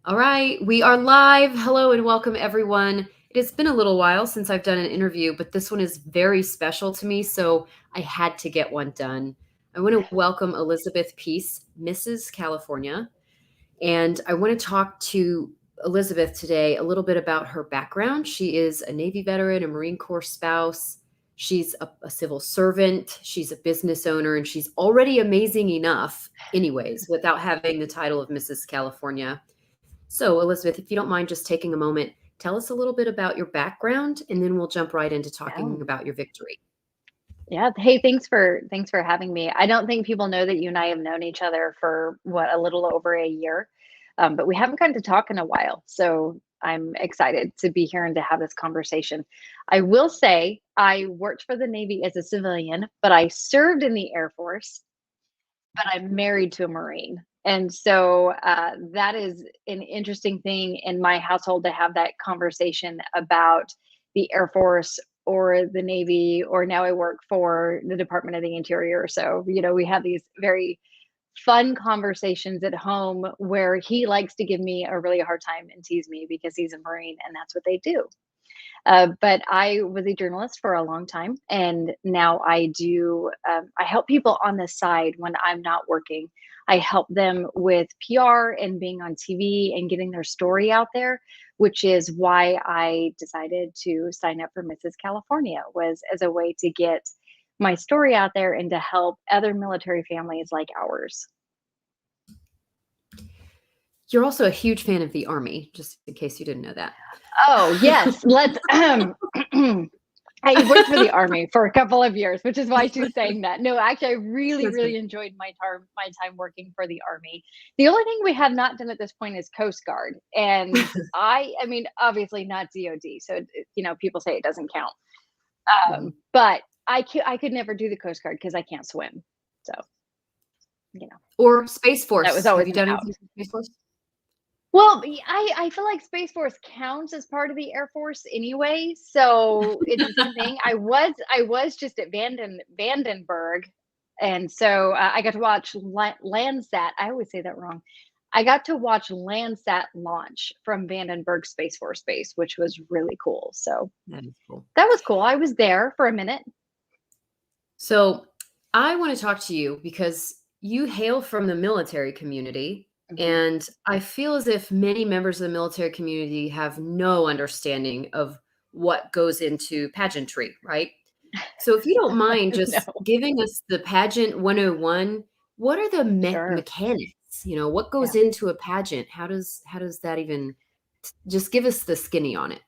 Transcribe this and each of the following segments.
All right, we are live. Hello and welcome, everyone. It has been a little while since I've done an interview, but this one is very special to me, so I had to get one done. I want to welcome Elizabeth Peace, Mrs. California, and I want to talk to Elizabeth today a little bit about her background. She is a Navy veteran, a Marine Corps spouse. She's a civil servant. She's a business owner, and she's already amazing enough, anyways, without having the title of Mrs. California. So, Elizabeth, if you don't mind just taking a moment, tell us a little bit about your background, and then we'll jump right into Yeah. talking about your victory. Yeah. Hey, thanks for having me. I don't think people know that you and I have known each other for a little over a year. But we haven't gotten to talk in a while. So I'm excited to be here and to have this conversation. I will say I worked for the Navy as a civilian, but I served in the Air Force, but I'm married to a Marine. And so that is an interesting thing in my household to have that conversation about the Air Force or the Navy, or now I work for the Department of the Interior. So, we have these very fun conversations at home where he likes to give me a really hard time and tease me because he's a Marine and that's what they do. But I was a journalist for a long time, and now I do. I help people on the side when I'm not working. I help them with PR and being on TV and getting their story out there, which is why I decided to sign up for Mrs. California, was as a way to get my story out there and to help other military families like ours. You're also a huge fan of the Army, just in case you didn't know that. Oh yes, let's. I worked for the Army for a couple of years, which is why she's saying that. No, actually, I really, That's right. really enjoyed my time working for the Army. The only thing we have not done at this point is Coast Guard, and I mean, obviously not DoD. So people say it doesn't count, Mhm. but I could never do the Coast Guard because I can't swim. So you know Or Space that was Force. Have always you an done out. anything for Space Force? Well, I feel like Space Force counts as part of the Air Force anyway, so it's the same thing. I was just at Vandenberg, and so I got to watch Landsat. I always say that wrong. I got to watch Landsat launch from Vandenberg Space Force Base, which was really cool. So That is cool. that was cool. I was there for a minute. So, I want to talk to you because you hail from the military community, Mhm. and I feel as if many members of the military community have no understanding of what goes into pageantry, right? So, if you don't mind No, just giving us the pageant 101, what are the sure. mechanics? What Yeah. goes into a pageant? How does that even just give us the skinny on it?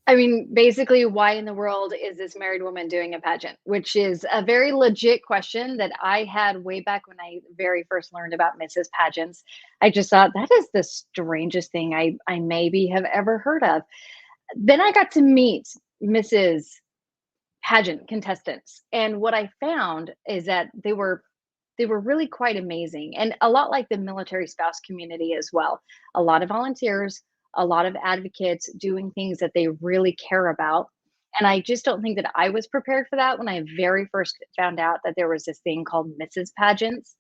I mean, basically, why in the world is this married woman doing a pageant? Which is a very legit question that I had way back when I very first learned about Mrs. Pageants. I just thought that is the strangest thing I maybe have ever heard of. Then I got to meet Mrs. Pageant contestants, and what I found is that they were really quite amazing, and a lot like the military spouse community as well. A lot of volunteers, a lot of advocates doing things that they really care about. And I just don't think that I was prepared for that when I very first found out that there was this thing called Mrs. Pageants.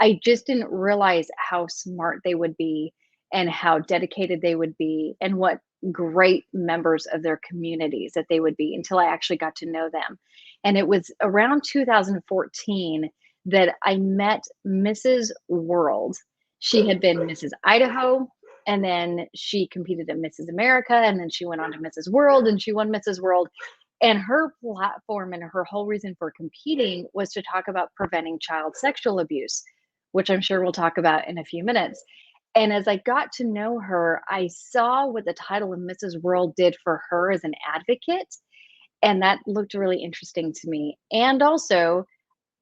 I just didn't realize how smart they would be and how dedicated they would be and what great members of their communities that they would be until I actually got to know them. And it was around 2014 that I met Mrs. World. She had been Mrs. Idaho, and then she competed at Mrs. America, and then she went on to Mrs. World and she won Mrs. World. And her platform and her whole reason for competing was to talk about preventing child sexual abuse, which I'm sure we'll talk about in a few minutes. And as I got to know her, I saw what the title of Mrs. World did for her as an advocate. And that looked really interesting to me. And also,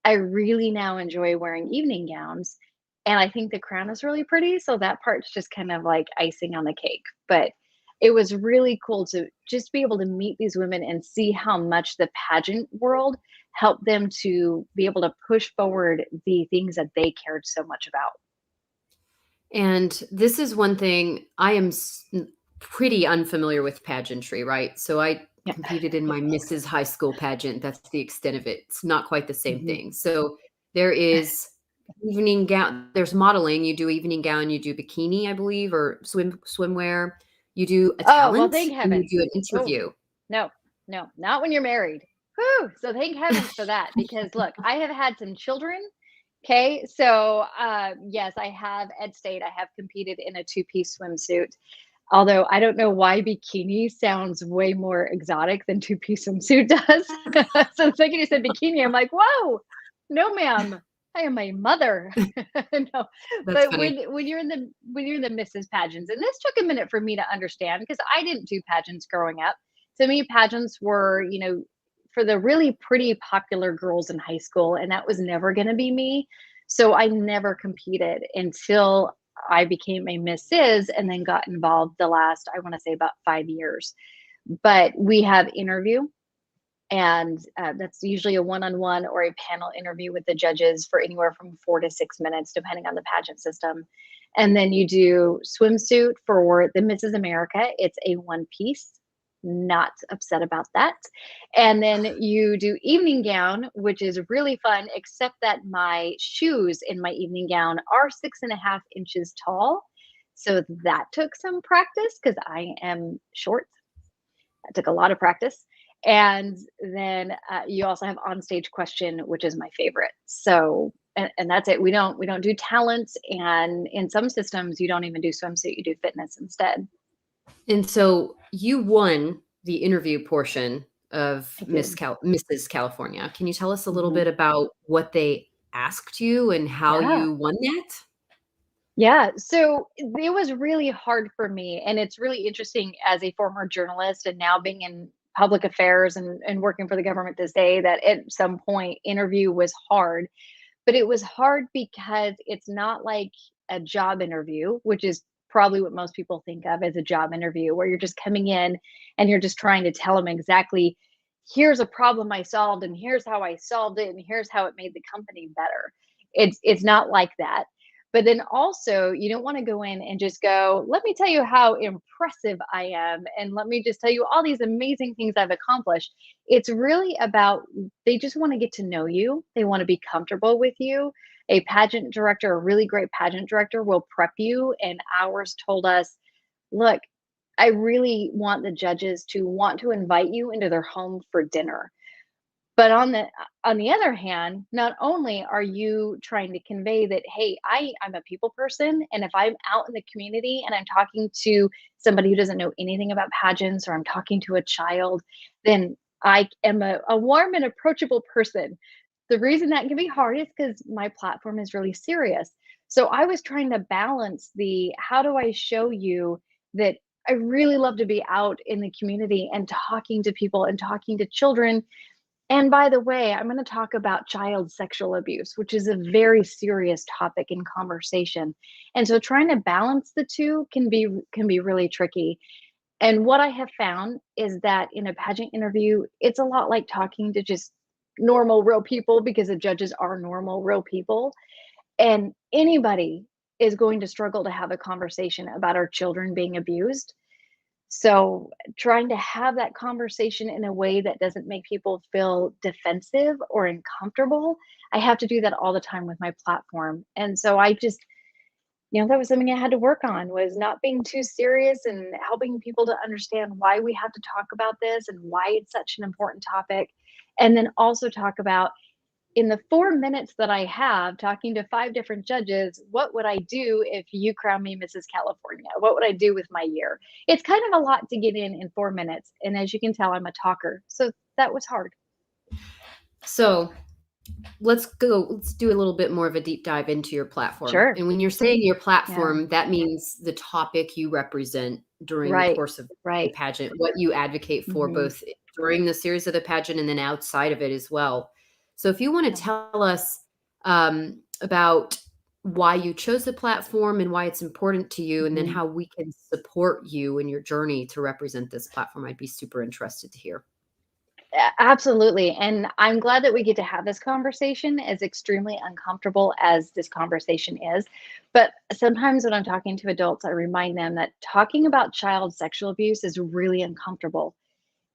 I really now enjoy wearing evening gowns. And I think the crown is really pretty. So that part's just kind of like icing on the cake. But it was really cool to just be able to meet these women and see how much the pageant world helped them to be able to push forward the things that they cared so much about. And this is one thing I am pretty unfamiliar with pageantry, right? So I Yeah. competed in my Mrs. High School pageant. That's the extent of it. It's not quite the same Mhm. thing. So there is evening gown. There's modeling. You do evening gown. You do bikini, I believe, or swimwear. You do a Oh, well, talent, thank and you heavens. do an Oh, interview. no, no, not when you're married. Whew, so thank heavens for that because look, I have had some children. Okay, so yes, I have at state. I have competed in a two-piece swimsuit. Although I don't know why bikini sounds way more exotic than two-piece swimsuit does. So the second you said bikini, I'm like, whoa, no, ma'am. I am a mother. No, That's but funny. when you're in the Mrs. Pageants, and this took a minute for me to understand because I didn't do pageants growing up. To me, pageants were, for the really pretty popular girls in high school, and that was never going to be me. So I never competed until I became a Mrs. and then got involved the last, I want to say about 5 years. But we have interview, and that's usually a one-on-one or a panel interview with the judges for anywhere from 4 to 6 minutes, depending on the pageant system. And then you do swimsuit for the Mrs. America. It's a one piece. Not upset about that. And then you do evening gown, which is really fun, except that my shoes in my evening gown are 6.5 inches tall. So that took some practice because I am short. That took a lot of practice. And then you also have on-stage question, which is my favorite. So, and that's it. We don't do talents, and in some systems, you don't even do swimsuit. You do fitness instead. And so you won the interview portion of I did. Mrs. California. Can you tell us a little Mhm. bit about what they asked you and how Yeah. you won that? Yeah, so it was really hard for me, and it's really interesting as a former journalist and now being in public affairs and working for the government this day that at some point interview was hard, but it was hard because it's not like a job interview, which is probably what most people think of as a job interview, where you're just coming in and you're just trying to tell them exactly, here's a problem I solved, and here's how I solved it, and here's how it made the company better. It's not like that. But then also, you don't want to go in and just go, let me tell you how impressive I am, and let me just tell you all these amazing things I've accomplished. It's really about they just want to get to know you. They want to be comfortable with you. A pageant director, a really great pageant director, will prep you. And ours told us, look, I really want the judges to want to invite you into their home for dinner. But on the other hand, not only are you trying to convey that, hey, I'm a people person, and if I'm out in the community and I'm talking to somebody who doesn't know anything about pageants, or I'm talking to a child, then I am a warm and approachable person. The reason that can be hard is because my platform is really serious. So I was trying to balance the how do I show you that I really love to be out in the community and talking to people and talking to children. And by the way, I'm going to talk about child sexual abuse, which is a very serious topic in conversation. And so trying to balance the two can be really tricky. And what I have found is that in a pageant interview, it's a lot like talking to just normal real people because the judges are normal real people, and anybody is going to struggle to have a conversation about our children being abused. So, trying to have that conversation in a way that doesn't make people feel defensive or uncomfortable, I have to do that all the time with my platform. And so I just, that was something I had to work on, was not being too serious and helping people to understand why we have to talk about this and why it's such an important topic. And then also talk about, in the 4 minutes that I have talking to five different judges, what would I do if you crown me Mrs. California? What would I do with my year? It's kind of a lot to get in 4 minutes. And as you can tell, I'm a talker. So that was hard. So let's do a little bit more of a deep dive into your platform. Sure. And when you're saying your Yeah. platform, that means the topic you represent during the Right. course of the Right. pageant, what you advocate for Hmm. both during the series of the pageant and then outside of it as well. So if you want to Yeah. tell us about why you chose the platform and why it's important to you, and then Hmm. how we can support you in your journey to represent this platform, I'd be super interested to hear. Absolutely. And I'm glad that we get to have this conversation, as extremely uncomfortable as this conversation is. But sometimes when I'm talking to adults, I remind them that talking about child sexual abuse is really uncomfortable.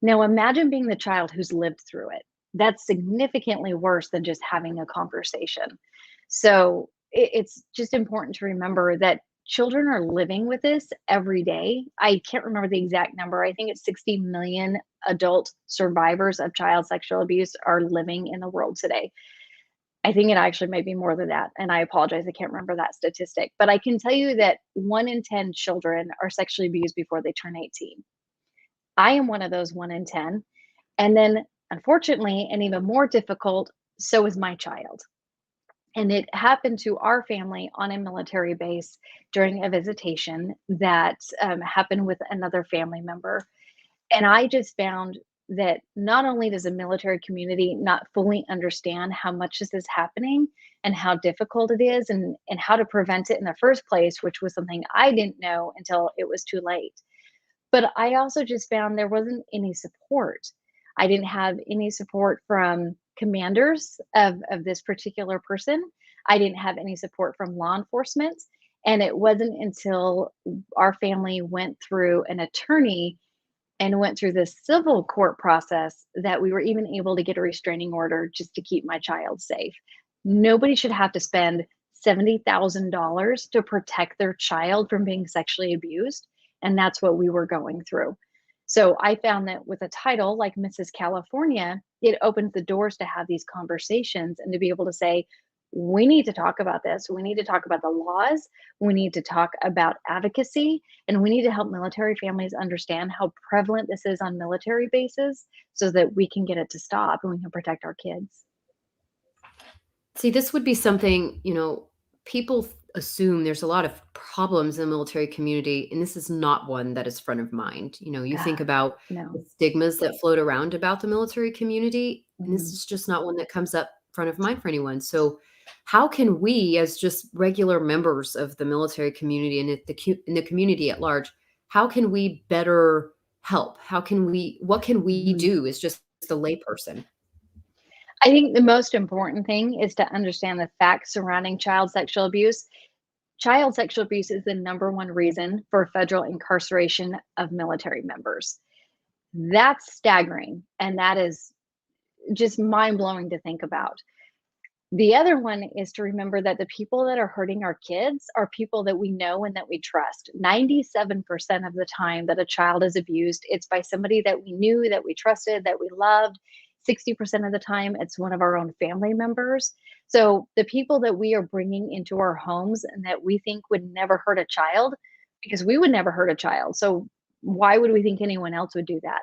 Now, imagine being the child who's lived through it. That's significantly worse than just having a conversation. So it's just important to remember that children are living with this every day. I can't remember the exact number. I think it's 60 million adult survivors of child sexual abuse are living in the world today. I think it actually might be more than that, and I apologize, I can't remember that statistic, but I can tell you that 1 in 10 children are sexually abused before they turn 18. I am one of those 1 in 10, and then, unfortunately, and even more difficult, so is my child. And it happened to our family on a military base during a visitation that, happened with another family member. And I just found that not only does the military community not fully understand how much this is happening and how difficult it is and how to prevent it in the first place, which was something I didn't know until it was too late. But I also just found there wasn't any support. I didn't have any support from commanders of this particular person. I didn't have any support from law enforcement. And it wasn't until our family went through an attorney and went through this civil court process that we were even able to get a restraining order just to keep my child safe. Nobody should have to spend $70,000 to protect their child from being sexually abused. And that's what we were going through. So I found that with a title like Mrs. California, it opens the doors to have these conversations and to be able to say, we need to talk about this. We need to talk about the laws. We need to talk about advocacy. And we need to help military families understand how prevalent this is on military bases so that we can get it to stop and we can protect our kids. See, this would be something, people assume there's a lot of problems in the military community, and this is not one that is front of mind. You think Ah, about no. the stigmas that float around about the military community, and this Mhm. is just not one that comes up front of mind for anyone. So, how can we, as just regular members of the military community and in the community at large, how can we better help? What can we Mhm. do as just a layperson? I think the most important thing is to understand the facts surrounding child sexual abuse. Child sexual abuse is the number one reason for federal incarceration of military members. That's staggering, and that is just mind blowing to think about. The other one is to remember that the people that are hurting our kids are people that we know and that we trust. 97% of the time that a child is abused, it's by somebody that we knew, that we trusted, that we loved. 60% of the time, it's one of our own family members. So the people that we are bringing into our homes and that we think would never hurt a child, because we would never hurt a child. So why would we think anyone else would do that?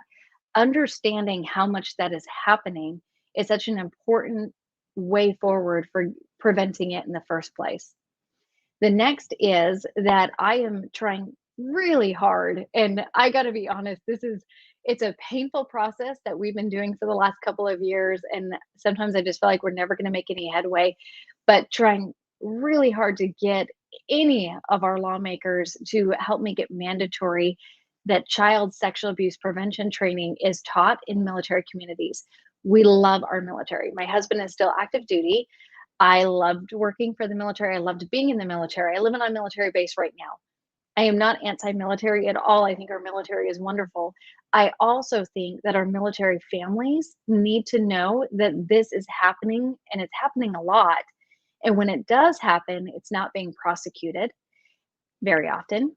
Understanding how much that is happening is such an important way forward for preventing it in the first place. The next is that I am trying really hard, and I got to be honest, it's a painful process that we've been doing for the last couple of years, and sometimes I just feel like we're never going to make any headway, but trying really hard to get any of our lawmakers to help make it mandatory that child sexual abuse prevention training is taught in military communities. We love our military. My husband is still active duty. I loved working for the military. I loved being in the military. I live on a military base right now. I am not anti military at all. I think our military is wonderful. I also think that our military families need to know that this is happening and it's happening a lot. And when it does happen, it's not being prosecuted very often,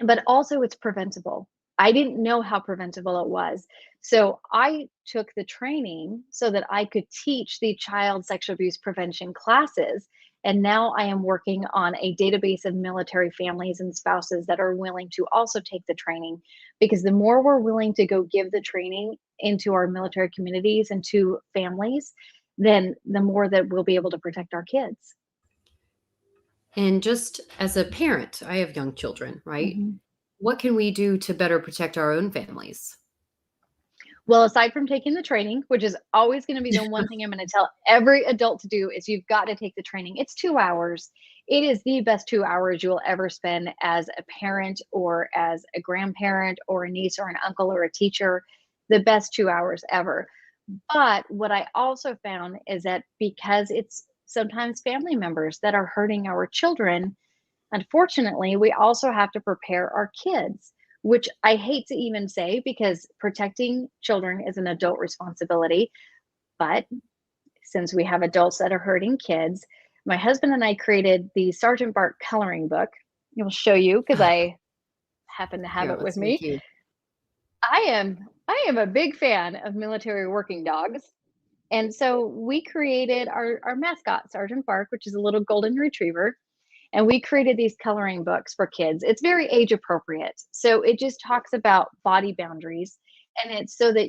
but also it's preventable. I didn't know how preventable it was. So I took the training so that I could teach the child sexual abuse prevention classes. And now I am working on a database of military families and spouses that are willing to also take the training. Because the more we're willing to go give the training into our military communities and to families, then the more that we'll be able to protect our kids. And just as a parent, I have young children, right? Mhm. What can we do to better protect our own families? Well, aside from taking the training, which is always going to be the one thing I'm going to tell every adult to do is you've got to take the training. It's 2 hours. It is the best 2 hours you will ever spend as a parent or as a grandparent or a niece or an uncle or a teacher. The best 2 hours ever. But what I also found is that because it's sometimes family members that are hurting our children, unfortunately, we also have to prepare our kids, which I hate to even say because protecting children is an adult responsibility. But since we have adults that are hurting kids, My husband and I created the Sergeant Bart coloring book. I will show you because I happen to have Here, it with let's make me. you. I am a big fan of military working dogs. And so we created our mascot, Sergeant Bark, which is a little golden retriever. And we created these coloring books for kids. It's very age appropriate. So it just talks about body boundaries. And it's so that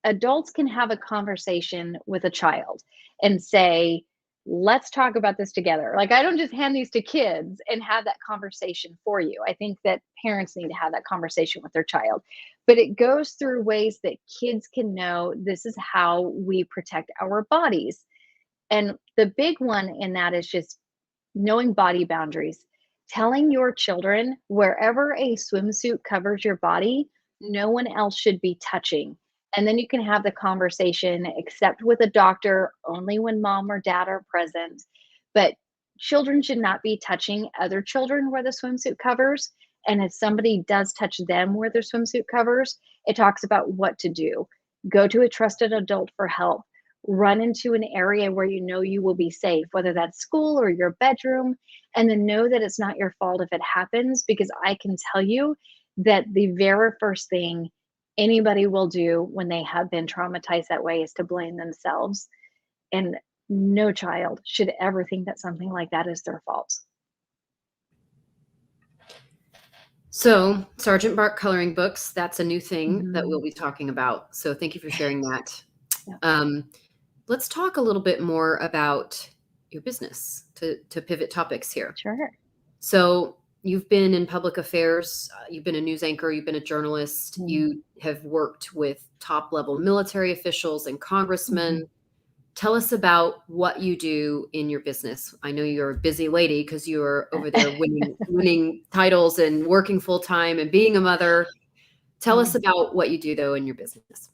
adults can have a conversation with a child and say, let's talk about this together. Like, I don't just hand these to kids and have that conversation for you. I think that parents need to have that conversation with their child. But it goes through ways that kids can know this is how we protect our bodies. And the big one in that is just knowing body boundaries, telling your children wherever a swimsuit covers your body, no one else should be touching. And then you can have the conversation, except with a doctor, only when mom or dad are present. But children should not be touching other children where the swimsuit covers. And if somebody does touch them where their swimsuit covers, it talks about what to do. Go to a trusted adult for help, run into an area where you know you will be safe, whether that's school or your bedroom, and then know that it's not your fault if it happens, because I can tell you that the very first thing anybody will do when they have been traumatized that way is to blame themselves. And no child should ever think that something like that is their fault. So, Sergeant Bart coloring books, that's a new thing that we'll Mhm. be talking about. So, thank you for sharing that. Yeah, Um, let's talk a little bit more about your business to pivot topics here. sure. So, you've been in public affairs, you've been a news anchor, you've been a journalist, Mm. you have worked with top level military officials and Mhm. congressmen. Tell us about what you do in your business. I know you're a busy lady because you're over there winning titles and working full time and being a mother. Tell us Um, about what you do though in your business.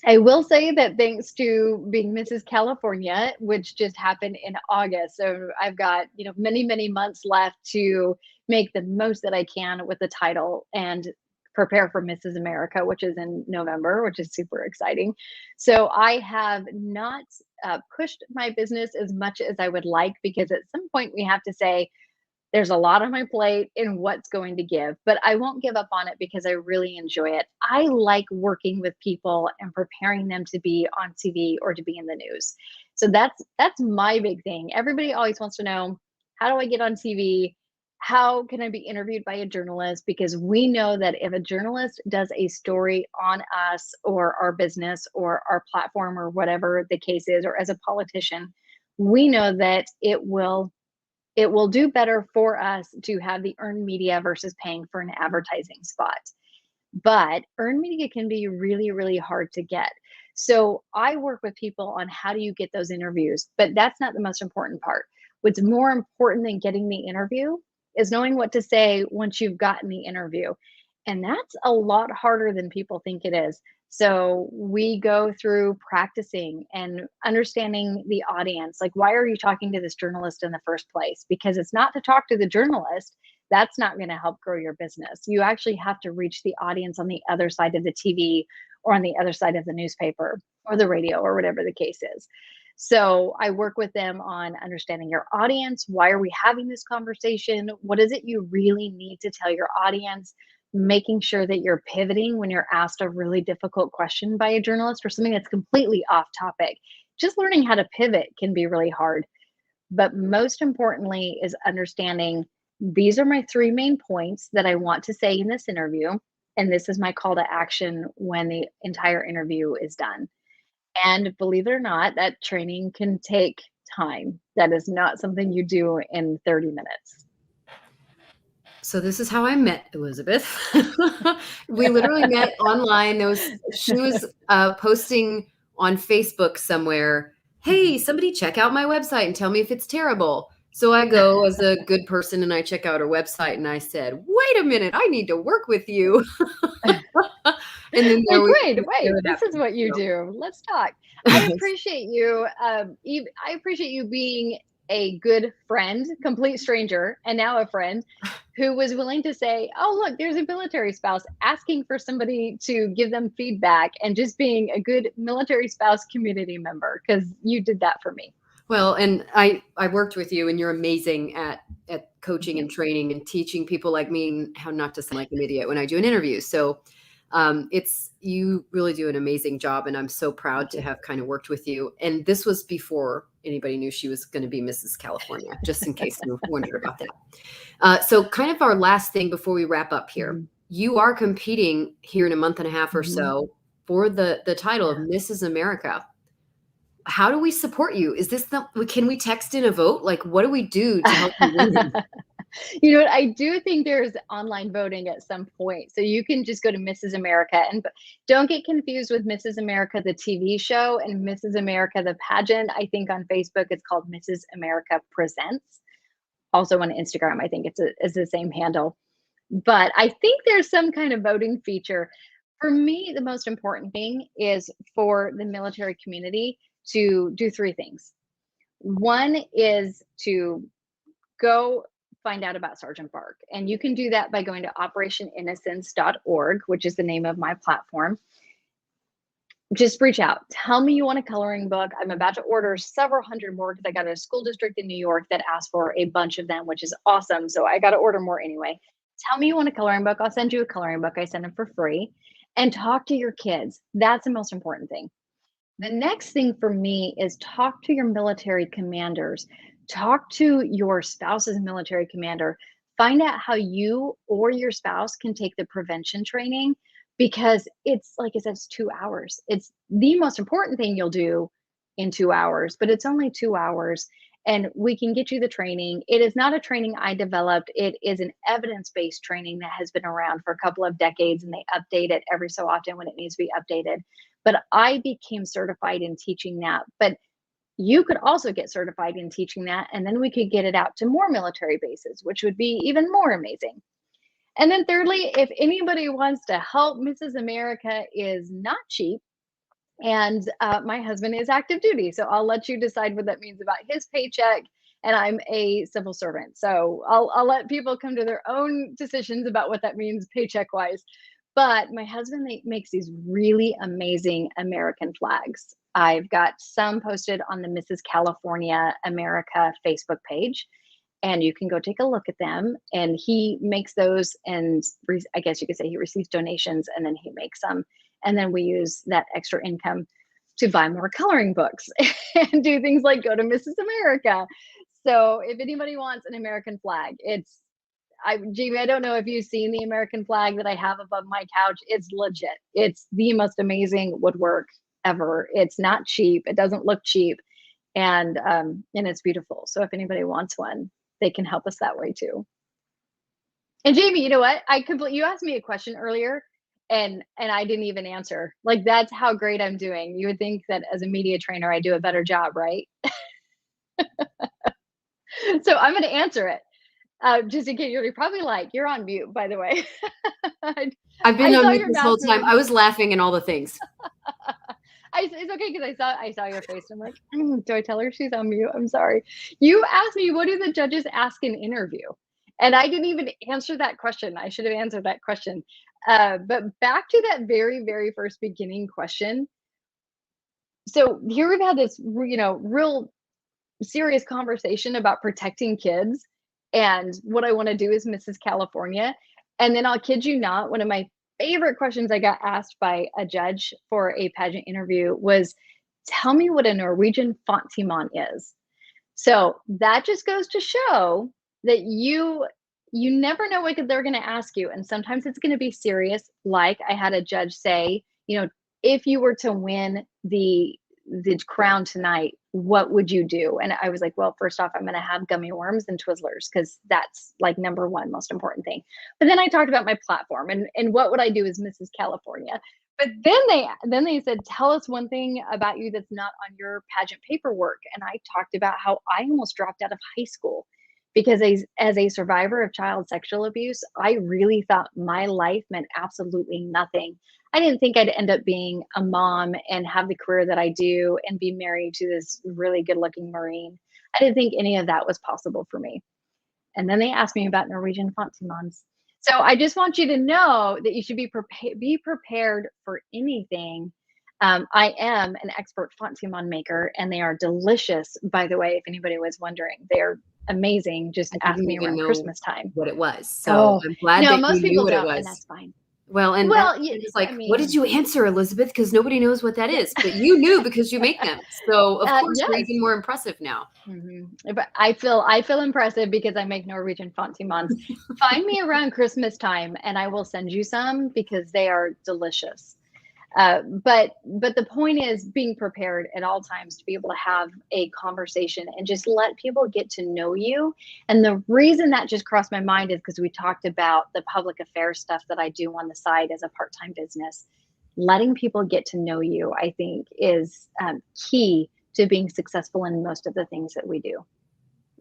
I will say that thanks to being Mrs. California, which just happened in August, so I've got, many, many months left to make the most that I can with the title and prepare for Mrs. America, which is in November, which is super exciting. So I have not pushed my business as much as I would like, because at some point we have to say, there's a lot on my plate and what's going to give, but I won't give up on it because I really enjoy it. I like working with people and preparing them to be on TV or to be in the news. So that's my big thing. Everybody always wants to know, how do I get on TV? How can I be interviewed by a journalist? Because we know that if a journalist does a story on us or our business or our platform or whatever the case is, or as a politician, we know that it will do better for us to have the earned media versus paying for an advertising spot. But earned media can be really, really hard to get. So I work with people on how do you get those interviews, but that's not the most important part. What's more important than getting the interview is knowing what to say once you've gotten the interview. And that's a lot harder than people think it is. So we go through practicing and understanding the audience. Like, why are you talking to this journalist in the first place? Because it's not to talk to the journalist. That's not going to help grow your business. You actually have to reach the audience on the other side of the TV or on the other side of the newspaper or the radio or whatever the case is. So I work with them on understanding your audience. Why are we having this conversation? What is it you really need to tell your audience? Making sure that you're pivoting when you're asked a really difficult question by a journalist or something that's completely off topic. Just learning how to pivot can be really hard. But most importantly is understanding, these are my three main points that I want to say in this interview. And this is my call to action when the entire interview is done. And believe it or not, that training can take time. That is not something you do in 30 minutes. So this is how I met Elizabeth. We literally met online. She was posting on Facebook somewhere, "Hey, Mhm. somebody check out my website and tell me if it's terrible." So I go as a good person and I check out her website and I said, "Wait a minute, I need to work with you." And then Like, there wait, it this is happened. what you do. Let's talk. I appreciate you. I appreciate you being a good friend, complete stranger, and now a friend who was willing to say, "Oh, look, there's a military spouse asking for somebody to give them feedback," and just being a good military spouse community member, because you did that for me. Well, and I worked with you, and you're amazing at Thank coaching you. and training and teaching people like me how not to sound like an idiot when I do an interview. So, it's you really do an amazing job, and I'm so proud Thank to you. have kind of worked with you. And this was before anybody knew she was going to be Mrs. California, just in case you wondered about that. So, kind of our last thing before we wrap up here, Mhm. you are competing here in a month and a half or Mhm. so for the title of Yeah. Mrs. America. How do we support you? Is this the can we text in a vote? Like, what do we do to help you win? You know what? I do think there's online voting at some point. So you can just go to Mrs. America and don't get confused with Mrs. America, the TV show, and Mrs. America, the pageant. I think on Facebook it's called Mrs. America Presents. Also on Instagram, I think it's the same handle. But I think there's some kind of voting feature. For me, the most important thing is for the military community to do three things. One is to go find out about Sergeant Bark. And you can do that by going to operationinnocence.org, which is the name of my platform. Just reach out. Tell me you want a coloring book. I'm about to order several hundred more because I got a school district in New York that asked for a bunch of them, which is awesome. So I got to order more anyway. Tell me you want a coloring book. I'll send you a coloring book. I send them for free. And talk to your kids. That's the most important thing. The next thing for me is talk to your military commanders. Talk to your spouse's military commander. Find out how you or your spouse can take the prevention training because it's like I said, it's 2 hours. It's the most important thing you'll do in 2 hours, but it's only 2 hours and we can get you the training. It is not a training I developed, it is an evidence based training that has been around for a couple of decades and they update it every so often when it needs to be updated. But I became certified in teaching that. But you could also get certified in teaching that, and then we could get it out to more military bases, which would be even more amazing. And then, thirdly, if anybody wants to help, Mrs. America is not cheap. And my husband is active duty. So I'll let you decide what that means about his paycheck. And I'm a civil servant. So I'll let people come to their own decisions about what that means paycheck wise. But my husband makes these really amazing American flags. I've got some posted on the Mrs. California America Facebook page, and you can go take a look at them. And he makes those, and I guess you could say he receives donations, and then he makes them, and then we use that extra income to buy more coloring books and do things like go to Mrs. America. So if anybody wants an American flag, Jamie, I don't know if you've seen the American flag that I have above my couch. It's legit. It's the most amazing woodwork ever. It's not cheap. It doesn't look cheap, and it's beautiful. So if anybody wants one, they can help us that way too. And Jamie, you know what? You asked me a question earlier, and I didn't even answer. Like that's how great I'm doing. You would think that as a media trainer, I do a better job, right? So I'm going to answer it. Just in case you're probably like, you're on mute, by the way. I, I've been I on saw mute your this mouth whole time. move. I was laughing and all the things. It's okay because I saw your face. I'm like, do I tell her she's on mute? I'm sorry. You asked me, what do the judges ask in interview? And I didn't even answer that question. I should have answered that question. But back to that very, very first beginning question. So here we've had this, real serious conversation about protecting kids. And what I want to do is Mrs. California. And then I'll kid you not, one of my favorite questions I got asked by a judge for a pageant interview was, tell me what a Norwegian fontiman is. So that just goes to show that you never know what they're going to ask you, and sometimes it's going to be serious. Like I had a judge say, if you were to win the crown tonight, what would you do? And I was like, well, first off, I'm going to have gummy worms and Twizzlers because that's like number one most important thing. But then I talked about my platform and what would I do as Mrs. California. But then they said, tell us one thing about you that's not on your pageant paperwork. And I talked about how I almost dropped out of high school because as a survivor of child sexual abuse, I really thought my life meant absolutely nothing. I didn't think I'd end up being a mom and have the career that I do and be married to this really good looking Marine. I didn't think any of that was possible for me. And then they asked me about Norwegian fontimans. So I just want you to know that you should be prepared for anything. I am an expert Fontimon maker, and they are delicious, by the way, if anybody was wondering. They're amazing. Just I ask didn't me even around know Christmas time. what it was. So Oh, I'm glad no, that you most knew people what it don't, and was. that's fine. Well, and that Well, it was like, I "What did mean, you answer, Elizabeth?" Because nobody knows what that yeah. is, but you knew because you make them. So, of course, we're Yes. even more impressive now. But I feel impressive because I make Norwegian Fontimans. Find me around Christmas time, and I will send you some because they are delicious. But the point is being prepared at all times to be able to have a conversation and just let people get to know you. And the reason that just crossed my mind is because we talked about the public affairs stuff that I do on the side as a part-time business. Letting people get to know you, I think, is key to being successful in most of the things that we do.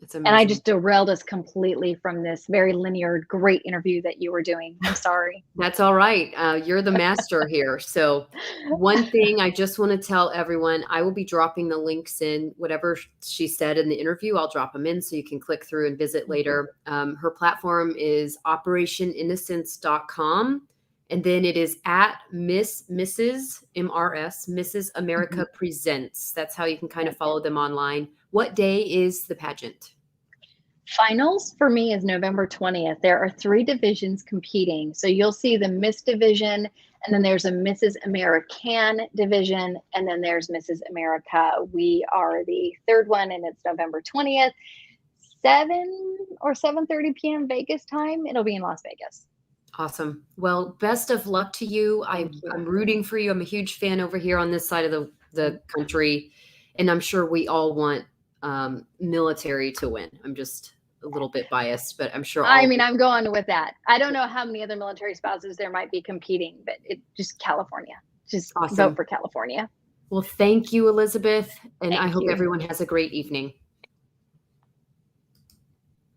It's And I amazing. just derailed us completely from this very linear, great interview that you were doing. I'm sorry. That's all right. You're the master here. So, one thing I just want to tell everyone, I will be dropping the links in whatever she said in the interview. I'll drop them in so you can click through and visit later. Her platform is operationinnocence.com. And then it is at Mrs. MRS, Mrs. America Presents. That's how you can kind of Yep. follow them online. What day is the pageant? Finals for me is November 20th. There are 3 divisions competing. So you'll see the Miss division, and then there's a Mrs. American division, and then there's Mrs. America. We are the 3rd one, and it's November 20th, 7 or 7:30 p.m. Vegas time. It'll be in Las Vegas. Awesome. Well, best of luck to you. Thank I'm you. rooting for you. I'm a huge fan over here on this side of the country, and I'm sure we all want military to win. I'm just a little bit biased, but I'm sure I all. mean, I'm going with that. I don't know how many other military spouses there might be competing, but it just California. Just vote Awesome. for California. Well, thank you, Elizabeth, and I Thank hope you. everyone has a great evening.